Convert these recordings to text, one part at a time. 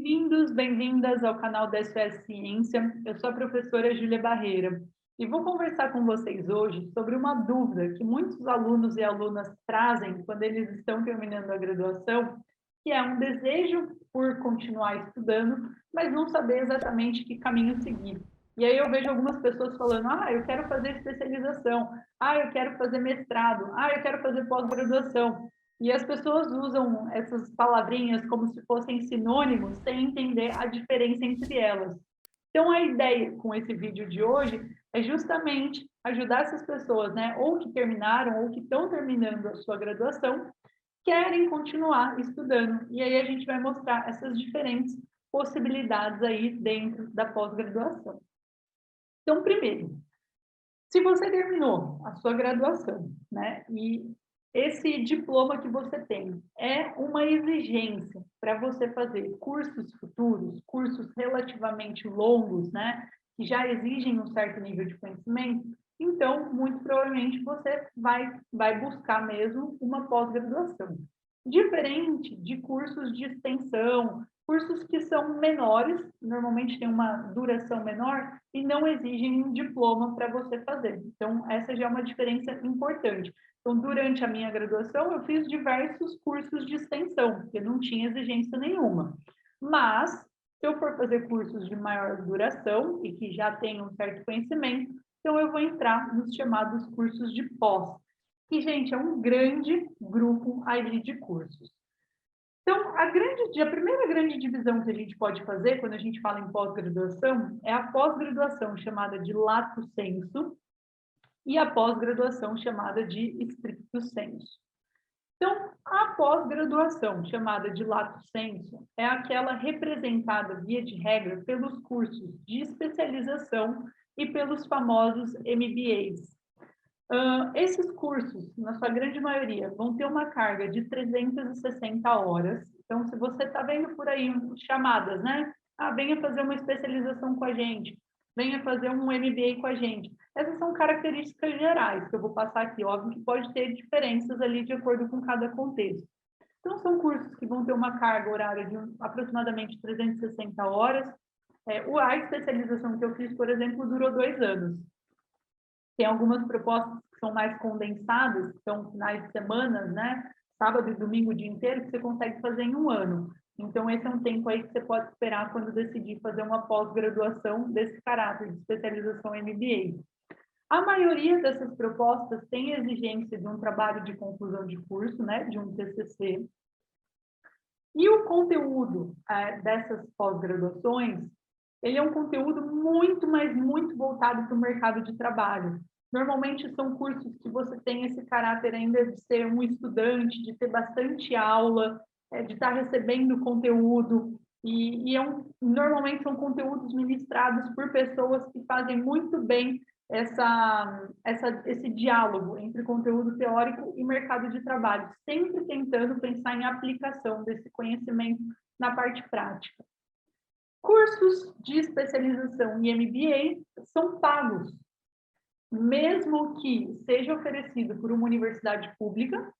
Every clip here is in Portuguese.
Bem-vindos, bem-vindas ao canal da SOS Ciência. Eu sou a professora Júlia Barreira e vou conversar com vocês hoje sobre uma dúvida que muitos alunos e alunas trazem quando eles estão terminando a graduação, que é um desejo por continuar estudando, mas não saber exatamente que caminho seguir. E aí eu vejo algumas pessoas falando, eu quero fazer especialização, eu quero fazer mestrado, eu quero fazer pós-graduação. E as pessoas usam essas palavrinhas como se fossem sinônimos, sem entender a diferença entre elas. Então, a ideia com esse vídeo de hoje é justamente ajudar essas pessoas, né, ou que terminaram, ou que estão terminando a sua graduação, querem continuar estudando. E aí a gente vai mostrar essas diferentes possibilidades aí dentro da pós-graduação. Então, primeiro, se você terminou a sua graduação, né, e esse diploma que você tem é uma exigência para você fazer cursos futuros, cursos relativamente longos, né, que já exigem um certo nível de conhecimento, então, muito provavelmente, você vai buscar mesmo uma pós-graduação. Diferente de cursos de extensão, cursos que são menores, normalmente têm uma duração menor e não exigem um diploma para você fazer. Então, essa já é uma diferença importante. Então, durante a minha graduação, eu fiz diversos cursos de extensão, porque não tinha exigência nenhuma. Mas, se eu for fazer cursos de maior duração e que já tenham um certo conhecimento, então eu vou entrar nos chamados cursos de pós, que, gente, é um grande grupo aí de cursos. Então, a primeira grande divisão que a gente pode fazer quando a gente fala em pós-graduação é a pós-graduação chamada de lato sensu e a pós-graduação chamada de stricto sensu. Então, a pós-graduação chamada de lato sensu é aquela representada, via de regra, pelos cursos de especialização e pelos famosos MBAs. Esses cursos, na sua grande maioria, vão ter uma carga de 360 horas. Então, se você está vendo por aí chamadas, né? Venha fazer uma especialização com a gente, venha fazer um MBA com a gente. Essas são características gerais que eu vou passar aqui. Óbvio que pode ter diferenças ali de acordo com cada contexto. Então, são cursos que vão ter uma carga horária de aproximadamente 360 horas. A especialização que eu fiz, por exemplo, durou 2 anos. Tem algumas propostas que são mais condensadas, que são finais de semana, né? Sábado e domingo o dia inteiro, que você consegue fazer em 1 ano. Então, esse é um tempo aí que você pode esperar quando decidir fazer uma pós-graduação desse caráter, de especialização MBA. A maioria dessas propostas tem exigência de um trabalho de conclusão de curso, né? De um TCC. E o conteúdo dessas pós-graduações, ele é um conteúdo muito, mas muito voltado para o mercado de trabalho. Normalmente são cursos que você tem esse caráter ainda de ser um estudante, de ter bastante aula, de estar recebendo conteúdo, normalmente são conteúdos ministrados por pessoas que fazem muito bem esse diálogo entre conteúdo teórico e mercado de trabalho, sempre tentando pensar em aplicação desse conhecimento na parte prática. Cursos de especialização e MBA são pagos, mesmo que seja oferecido por uma universidade pública.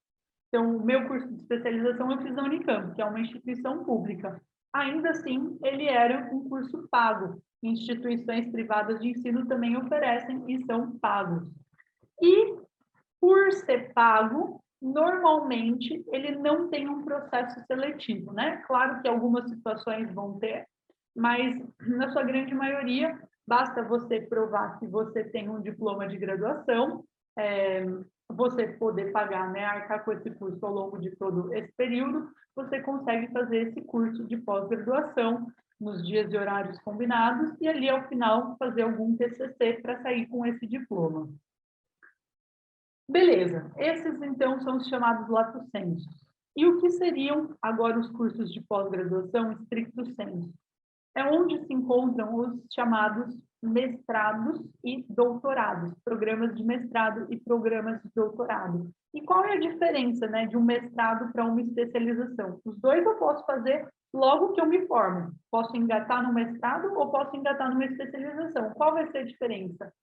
Então, o meu curso de especialização eu fiz na Unicamp, que é uma instituição pública. Ainda assim, ele era um curso pago. Instituições privadas de ensino também oferecem e são pagos. E, por ser pago, normalmente, ele não tem um processo seletivo, né? Claro que algumas situações vão ter, mas, na sua grande maioria, basta você provar que você tem um diploma de graduação, você poder pagar, né, arcar com esse curso ao longo de todo esse período, você consegue fazer esse curso de pós-graduação nos dias e horários combinados e ali, ao final, fazer algum TCC para sair com esse diploma. Beleza, esses, então, são os chamados lato sensu. E o que seriam, agora, os cursos de pós-graduação stricto sensu? É onde se encontram os chamados mestrados e doutorados, programas de mestrado e programas de doutorado. E qual é a diferença, né, de um mestrado para uma especialização? Os dois eu posso fazer logo que eu me formo. Posso engatar no mestrado ou posso engatar numa especialização. Qual vai ser a diferença?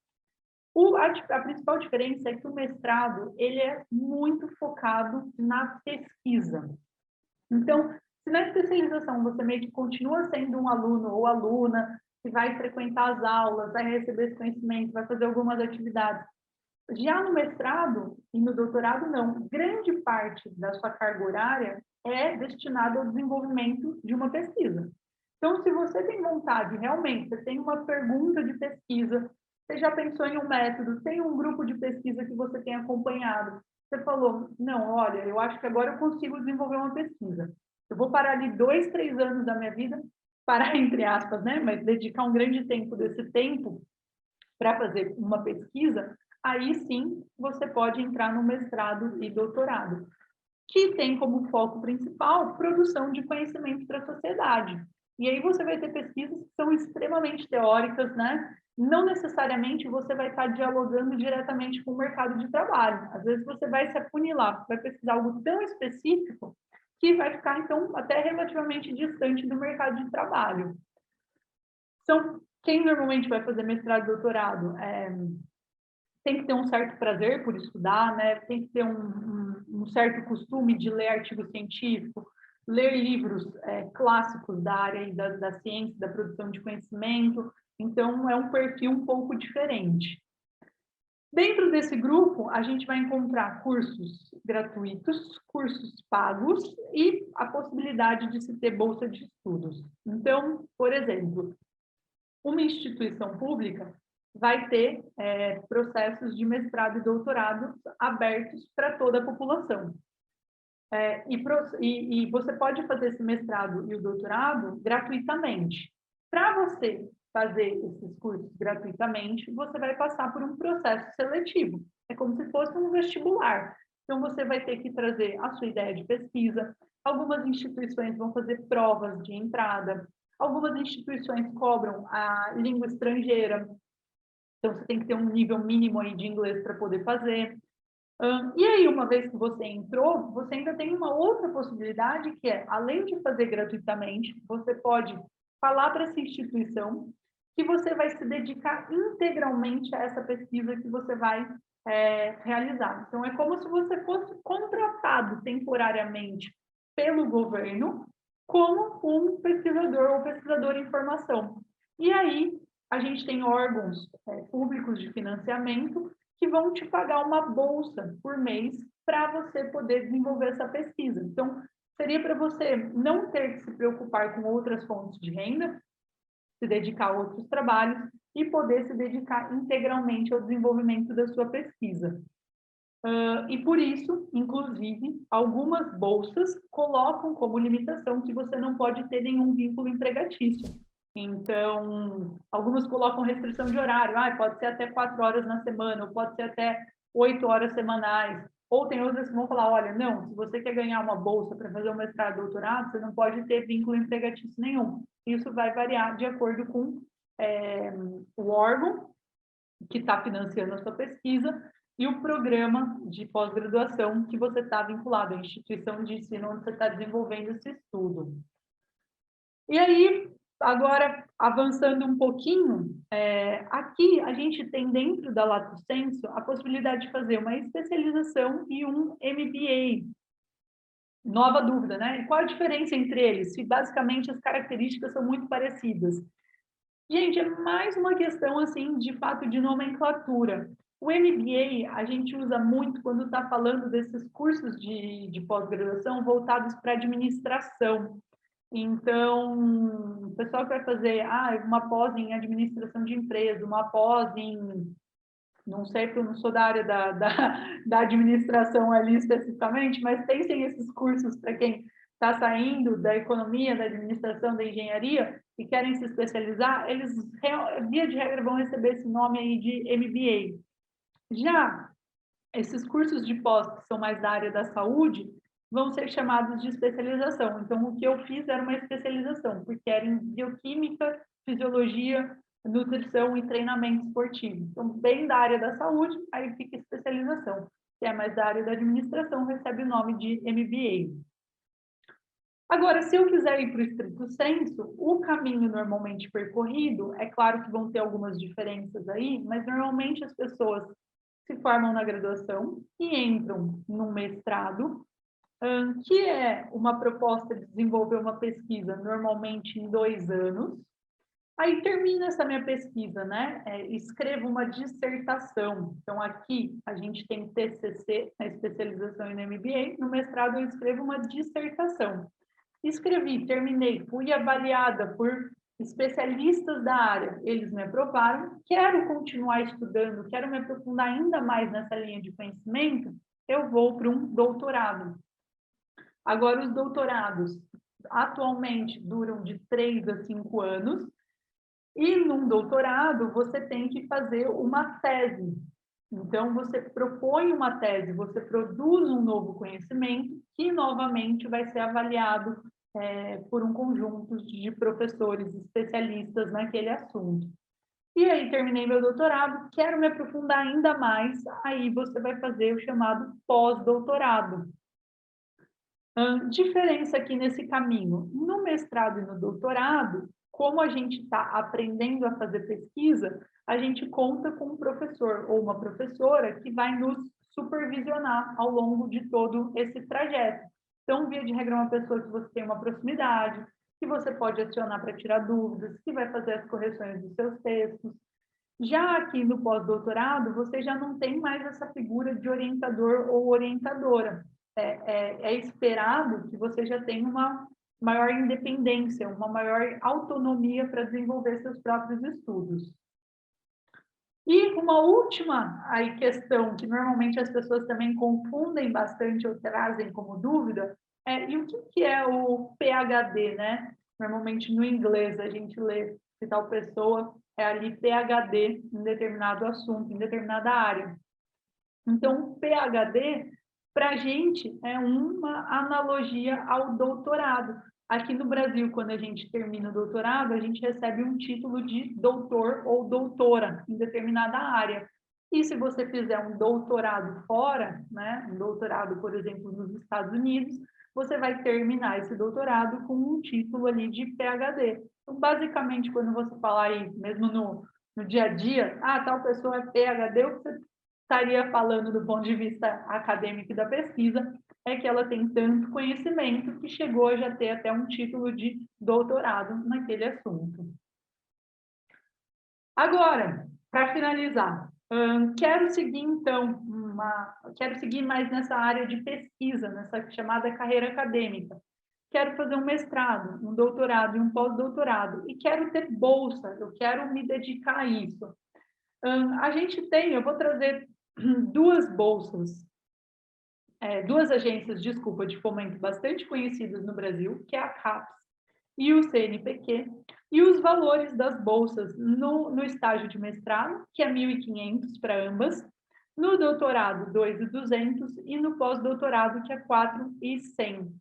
A principal diferença é que o mestrado ele é muito focado na pesquisa. Então, Se na especialização você meio que continua sendo um aluno ou aluna que vai frequentar as aulas, vai receber esse conhecimento, vai fazer algumas atividades, já no mestrado e no doutorado, não. Grande parte da sua carga horária é destinada ao desenvolvimento de uma pesquisa. Então, se você tem vontade, realmente, você tem uma pergunta de pesquisa, você já pensou em um método, tem um grupo de pesquisa que você tem acompanhado, você falou, não, olha, eu acho que agora eu consigo desenvolver uma pesquisa. Eu vou parar ali 2, 3 anos da minha vida, parar entre aspas, né? Mas dedicar um grande tempo desse tempo para fazer uma pesquisa, aí sim você pode entrar no mestrado e doutorado, que tem como foco principal produção de conhecimento para a sociedade. E aí você vai ter pesquisas que são extremamente teóricas, né? Não necessariamente você vai estar dialogando diretamente com o mercado de trabalho. Às vezes você vai se afunilar, vai pesquisar algo tão específico que vai ficar, então, até relativamente distante do mercado de trabalho. Então, quem normalmente vai fazer mestrado e doutorado tem que ter um certo prazer por estudar, né? Tem que ter um certo costume de ler artigo científico, ler livros clássicos da área da ciência, da produção de conhecimento. Então, é um perfil um pouco diferente. Dentro desse grupo, a gente vai encontrar cursos gratuitos, cursos pagos e a possibilidade de se ter bolsa de estudos. Então, por exemplo, uma instituição pública vai ter processos de mestrado e doutorado abertos para toda a população. E você pode fazer esse mestrado e o doutorado gratuitamente. Para você fazer esses cursos gratuitamente, você vai passar por um processo seletivo. É como se fosse um vestibular. Então, você vai ter que trazer a sua ideia de pesquisa. Algumas instituições vão fazer provas de entrada. Algumas instituições cobram a língua estrangeira. Então, você tem que ter um nível mínimo aí de inglês para poder fazer. E aí, uma vez que você entrou, você ainda tem uma outra possibilidade, que é, além de fazer gratuitamente, você pode falar para essa instituição que você vai se dedicar integralmente a essa pesquisa que você vai realizar. Então, é como se você fosse contratado temporariamente pelo governo como um pesquisador ou pesquisadora em formação. E aí, a gente tem órgãos públicos de financiamento que vão te pagar uma bolsa por mês para você poder desenvolver essa pesquisa. Então, seria para você não ter que se preocupar com outras fontes de renda, se dedicar a outros trabalhos e poder se dedicar integralmente ao desenvolvimento da sua pesquisa. E por isso, inclusive, algumas bolsas colocam como limitação que você não pode ter nenhum vínculo empregatício. Então, algumas colocam restrição de horário, pode ser até 4 horas na semana, ou pode ser até 8 horas semanais. Ou tem outras que vão falar, olha, não, se você quer ganhar uma bolsa para fazer um mestrado, doutorado, você não pode ter vínculo empregatício nenhum. Isso vai variar de acordo com o órgão que está financiando a sua pesquisa e o programa de pós-graduação que você está vinculado, a instituição de ensino onde você está desenvolvendo esse estudo. E aí, agora, avançando um pouquinho, aqui a gente tem dentro da Lato Sensu a possibilidade de fazer uma especialização e um MBA. Nova dúvida, né? Qual a diferença entre eles? Se basicamente as características são muito parecidas. Gente, é mais uma questão, assim, de fato, de nomenclatura. O MBA a gente usa muito quando está falando desses cursos de pós-graduação voltados para administração. Então, o pessoal que vai fazer uma pós em administração de empresa, uma pós em... Não sei, porque eu não sou da área da administração ali especificamente, mas pensem esses cursos para quem está saindo da economia, da administração, da engenharia e querem se especializar, eles, via de regra, vão receber esse nome aí de MBA. Já esses cursos de pós, que são mais da área da saúde, vão ser chamados de especialização. Então, o que eu fiz era uma especialização, porque era em bioquímica, fisiologia, nutrição e treinamento esportivo. Então, bem da área da saúde, aí fica especialização. Se é mais da área da administração, recebe o nome de MBA. Agora, se eu quiser ir para o estricto sensu, o caminho normalmente percorrido, é claro que vão ter algumas diferenças aí, mas normalmente as pessoas se formam na graduação e entram no mestrado, que é uma proposta de desenvolver uma pesquisa, normalmente em 2 anos. Aí termina essa minha pesquisa, né? Escrevo uma dissertação. Então, aqui a gente tem TCC, a especialização em MBA. No mestrado, eu escrevo uma dissertação. Escrevi, terminei, fui avaliada por especialistas da área, eles me aprovaram. Quero continuar estudando, quero me aprofundar ainda mais nessa linha de conhecimento, eu vou para um doutorado. Agora, os doutorados atualmente duram de 3 a 5 anos, e num doutorado você tem que fazer uma tese. Então, você propõe uma tese, você produz um novo conhecimento que novamente vai ser avaliado por um conjunto de professores especialistas naquele assunto. E aí, terminei meu doutorado, quero me aprofundar ainda mais, aí você vai fazer o chamado pós-doutorado. Diferença aqui nesse caminho. No mestrado e no doutorado, como a gente está aprendendo a fazer pesquisa, a gente conta com um professor ou uma professora que vai nos supervisionar ao longo de todo esse trajeto. Então, via de regra, uma pessoa que você tem uma proximidade, que você pode acionar para tirar dúvidas, que vai fazer as correções dos seus textos. Já aqui no pós-doutorado, você já não tem mais essa figura de orientador ou orientadora. É esperado que você já tenha uma maior independência, uma maior autonomia para desenvolver seus próprios estudos. E uma última aí questão que normalmente as pessoas também confundem bastante ou trazem como dúvida e o que é o PhD, né? Normalmente no inglês a gente lê se tal pessoa é ali PhD em determinado assunto, em determinada área. Então, o PhD, para a gente, é uma analogia ao doutorado. Aqui no Brasil, quando a gente termina o doutorado, a gente recebe um título de doutor ou doutora em determinada área. E se você fizer um doutorado fora, né, um doutorado, por exemplo, nos Estados Unidos, você vai terminar esse doutorado com um título ali de PhD. Então, basicamente, quando você falar aí, mesmo no dia a dia, tal pessoa é PhD, o que você estaria falando do ponto de vista acadêmico e da pesquisa, é que ela tem tanto conhecimento que chegou a já ter até um título de doutorado naquele assunto. Agora, para finalizar, quero seguir então quero seguir mais nessa área de pesquisa, nessa chamada carreira acadêmica. Quero fazer um mestrado, um doutorado e um pós-doutorado e quero ter bolsa, eu quero me dedicar a isso. A gente tem, eu vou trazer duas bolsas, duas agências, desculpa, de fomento bastante conhecidas no Brasil, que é a CAPES e o CNPq, e os valores das bolsas no estágio de mestrado, que é 1.500 para ambas, no doutorado 2.200 e no pós-doutorado, que é 4.100.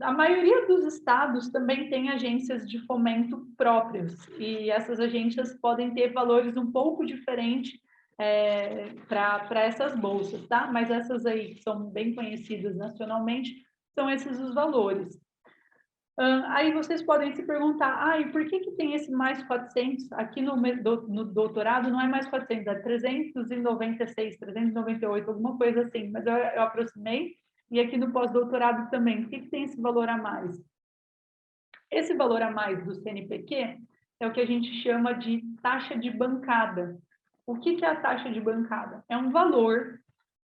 A maioria dos estados também tem agências de fomento próprias, e essas agências podem ter valores um pouco diferentes para essas bolsas, tá? Mas essas aí, que são bem conhecidas nacionalmente, são esses os valores. Aí vocês podem se perguntar, e por que tem esse mais 400? Aqui no doutorado não é mais 400, é 396, 398, alguma coisa assim, mas eu aproximei. E aqui no pós-doutorado também, por que tem esse valor a mais? Esse valor a mais do CNPq é o que a gente chama de taxa de bancada. O que é a taxa de bancada? É um valor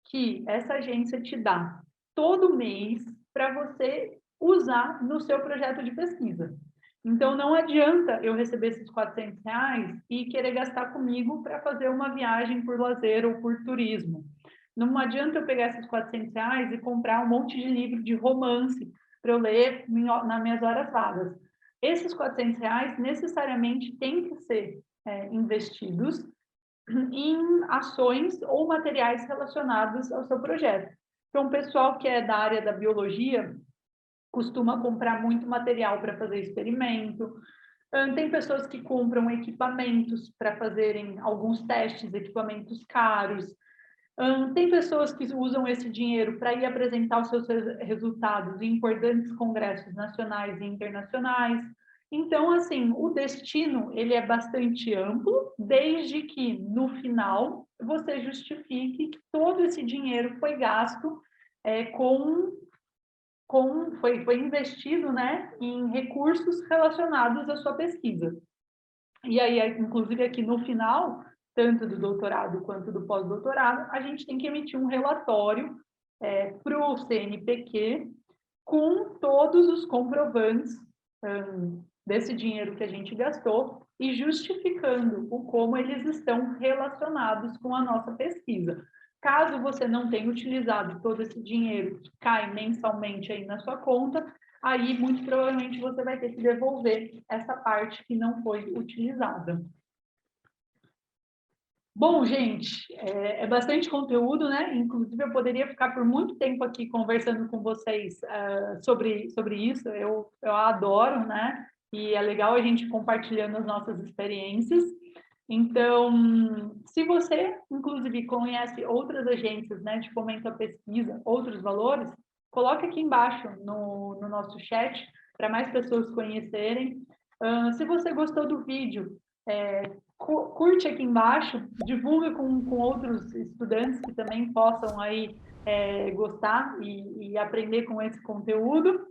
que essa agência te dá todo mês para você usar no seu projeto de pesquisa. Então, não adianta eu receber esses R$ 400 e querer gastar comigo para fazer uma viagem por lazer ou por turismo. Não adianta eu pegar esses R$ 400 e comprar um monte de livro de romance para eu ler nas minhas horas vagas. Esses R$ 400 necessariamente têm que ser investidos em ações ou materiais relacionados ao seu projeto. Então, o pessoal que é da área da biologia costuma comprar muito material para fazer experimento. Tem pessoas que compram equipamentos para fazerem alguns testes, equipamentos caros. Tem pessoas que usam esse dinheiro para ir apresentar os seus resultados em importantes congressos nacionais e internacionais. Então, assim, o destino, ele é bastante amplo, desde que, no final, você justifique que todo esse dinheiro foi gasto foi investido, né, em recursos relacionados à sua pesquisa. E aí, inclusive aqui no final, tanto do doutorado quanto do pós-doutorado, a gente tem que emitir um relatório para o CNPq com todos os comprovantes desse dinheiro que a gente gastou e justificando o como eles estão relacionados com a nossa pesquisa. Caso você não tenha utilizado todo esse dinheiro que cai mensalmente aí na sua conta, aí muito provavelmente você vai ter que devolver essa parte que não foi utilizada. Bom, gente, é bastante conteúdo, né? Inclusive, eu poderia ficar por muito tempo aqui conversando com vocês sobre isso. Eu adoro, né? E é legal a gente compartilhando as nossas experiências. Então, se você, inclusive, conhece outras agências, né, de fomento à pesquisa, outros valores, coloque aqui embaixo no nosso chat para mais pessoas conhecerem. Se você gostou do vídeo, curte aqui embaixo, divulga com outros estudantes que também possam aí gostar e aprender com esse conteúdo.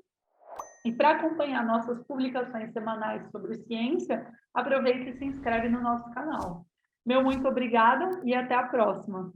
E para acompanhar nossas publicações semanais sobre ciência, aproveite e se inscreve no nosso canal. Meu muito obrigada e até a próxima.